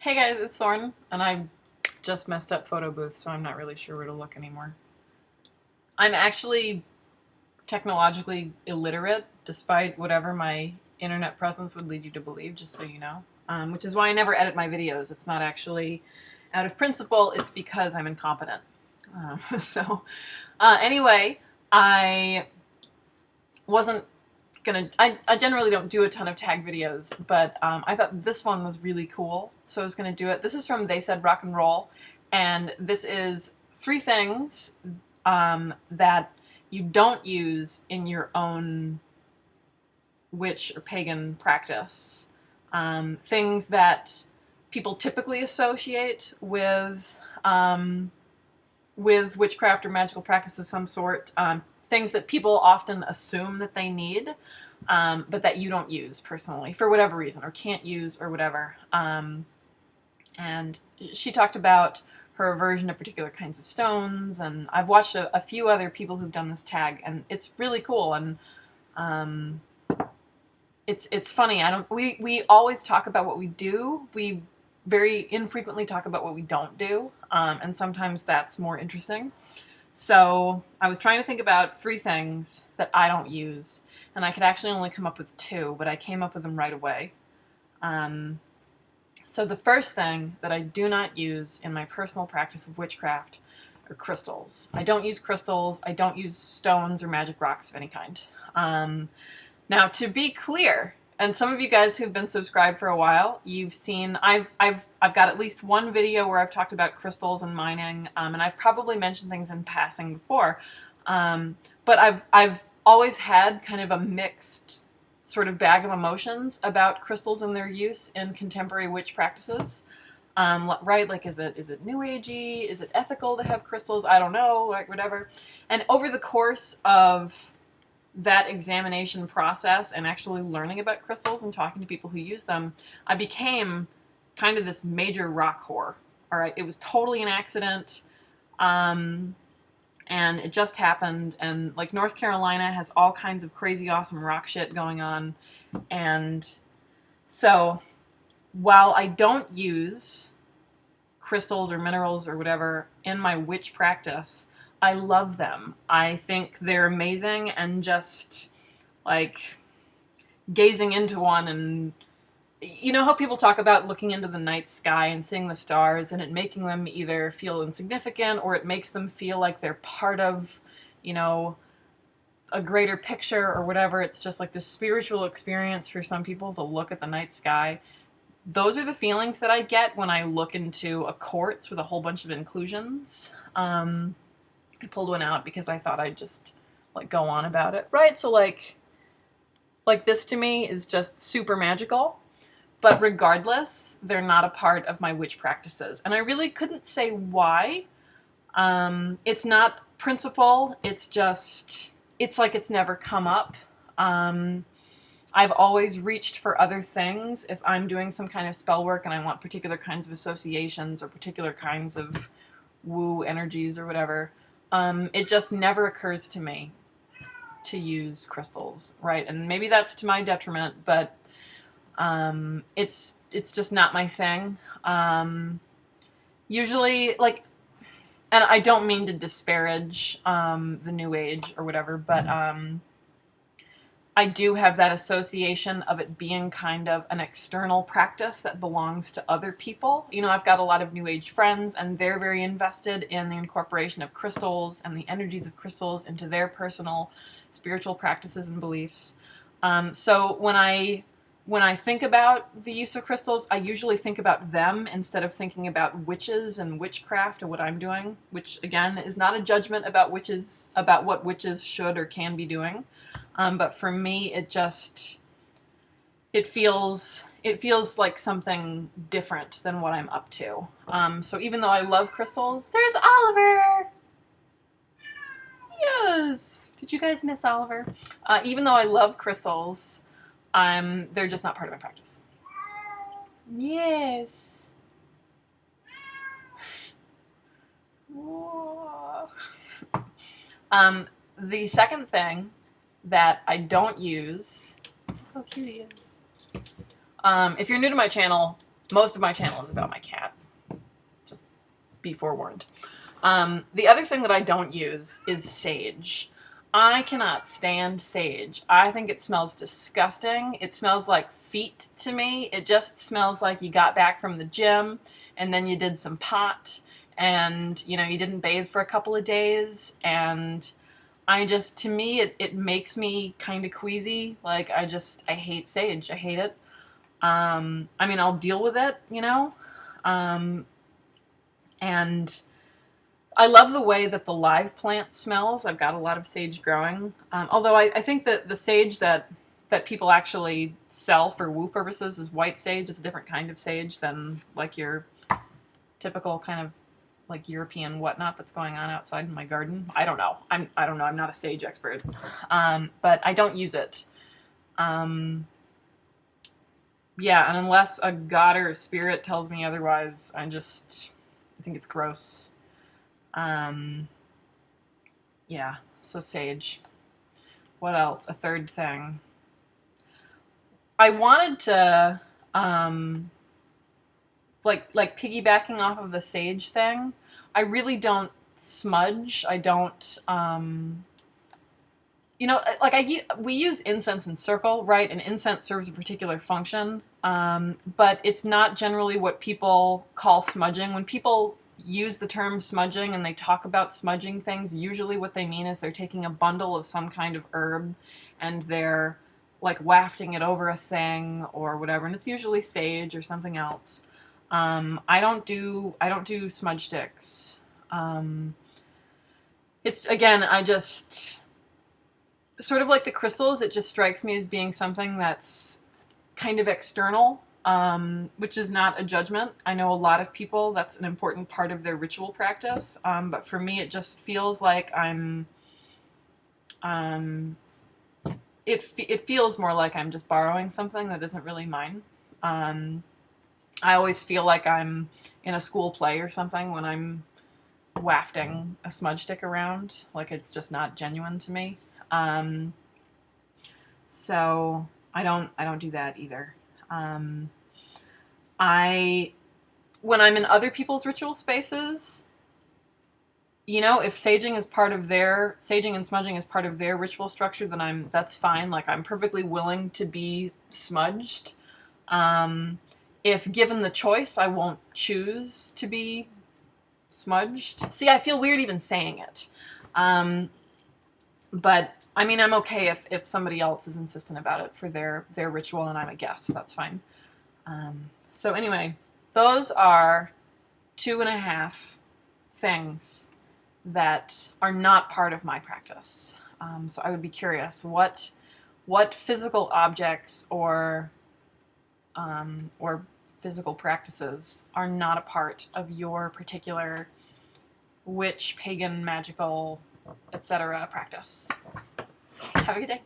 Hey guys, it's Thorn, and I just messed up photo booth, so I'm not really sure where to look anymore. I'm actually technologically illiterate, despite whatever my internet presence would lead you to believe, just so you know. Which is why I never edit my videos. It's not actually out of principle, it's because I'm incompetent. Anyway, I wasn't I generally don't do a ton of tag videos, but I thought this one was really cool, so I was gonna do it. This is from They Said Rock and Roll, and this is 3 things that you don't use in your own witch or pagan practice. Things that people typically associate with witchcraft or magical practice of some sort. Things that people often assume that they need, but that you don't use personally for whatever reason, or can't use, or whatever. And she talked about her aversion to particular kinds of stones, and I've watched a few other people who've done this tag, and it's really cool. And it's funny. We always talk about what we do. We very infrequently talk about what we don't do, and sometimes that's more interesting. So I was trying to think about 3 things that I don't use, and I could actually only come up with 2, but I came up with them right away. So the first thing that I do not use in my personal practice of witchcraft are crystals. I don't use crystals. I don't use stones or magic rocks of any kind. Now, to be clear, and some of you guys who've been subscribed for a while, you've seen I've got at least one video where I've talked about crystals and mining, and I've probably mentioned things in passing before, but I've always had kind of a mixed sort of bag of emotions about crystals and their use in contemporary witch practices. Right? Like, is it new agey? Is it ethical to have crystals? I don't know, like whatever. And over the course of that examination process and actually learning about crystals and talking to people who use them, I became kind of this major rock whore. All right, it was totally an accident, and it just happened. And like, North Carolina has all kinds of crazy awesome rock shit going on, and so while I don't use crystals or minerals or whatever in my witch practice, I love them. I think they're amazing, and just like gazing into one, and you know how people talk about looking into the night sky and seeing the stars and it making them either feel insignificant or it makes them feel like they're part of, you know, a greater picture or whatever. It's just like this spiritual experience for some people to look at the night sky. Those are the feelings that I get when I look into a quartz with a whole bunch of inclusions. I pulled one out because I thought I'd just like go on about it, right? So like this to me is just super magical, but regardless, they're not a part of my witch practices, and I really couldn't say why. It's not principle. It's just, it's like it's never come up. I've always reached for other things if I'm doing some kind of spell work and I want particular kinds of associations or particular kinds of woo energies or whatever. It just never occurs to me to use crystals, right? And maybe that's to my detriment, but it's just not my thing. Usually, like, and I don't mean to disparage the New Age or whatever, but I do have that association of it being kind of an external practice that belongs to other people. You know, I've got a lot of New Age friends, and they're very invested in the incorporation of crystals and the energies of crystals into their personal spiritual practices and beliefs. So when I think about the use of crystals, I usually think about them instead of thinking about witches and witchcraft or what I'm doing, which again is not a judgment about witches, about what witches should or can be doing. But for me, it feels like something different than what I'm up to. So even though I love crystals, there's Oliver. Yes. Did you guys miss Oliver? Even though I love crystals, they're just not part of my practice. Yes. The second thing that I don't use, look how cute he is. If you're new to my channel, Most of my channel is about my cat. Just be forewarned. The other thing that I don't use is sage. I cannot stand sage. I think it smells disgusting. It smells like feet to me. It just smells like you got back from the gym and then you did some pot and, you know, you didn't bathe for a couple of days, and to me, it makes me kind of queasy. Like, I hate sage. I hate it. I mean, I'll deal with it, you know? And I love the way that the live plant smells. I've got a lot of sage growing. Although I think that the sage that people actually sell for woo purposes is white sage. It's a different kind of sage than like your typical kind of like European whatnot that's going on outside in my garden. I don't know. I don't know. I'm not a sage expert. But I don't use it. Yeah, and unless a god or a spirit tells me otherwise, I think it's gross. Yeah, so sage. What else? A third thing. I wanted to, like piggybacking off of the sage thing, I really don't smudge. I don't, you know, like we use incense and circle, right? And incense serves a particular function, but it's not generally what people call smudging. When people use the term smudging and they talk about smudging things, usually what they mean is they're taking a bundle of some kind of herb and they're like wafting it over a thing or whatever, and it's usually sage or something else. I don't do smudge sticks. It's, again, I just sort of like the crystals, it just strikes me as being something that's kind of external, which is not a judgment. I know a lot of people, that's an important part of their ritual practice, but for me it just feels like it feels more like I'm just borrowing something that isn't really mine. I always feel like I'm in a school play or something when I'm wafting a smudge stick around, like it's just not genuine to me. So I don't do that either. When I'm in other people's ritual spaces, you know, if saging and smudging is part of their ritual structure, then that's fine. Like, I'm perfectly willing to be smudged. If given the choice, I won't choose to be smudged. See, I feel weird even saying it. But I mean, I'm okay if somebody else is insistent about it for their ritual and I'm a guest. That's fine. So anyway, those are 2.5 things that are not part of my practice. So I would be curious, what physical objects or physical practices are not a part of your particular witch, pagan, magical, etc. practice. Have a good day.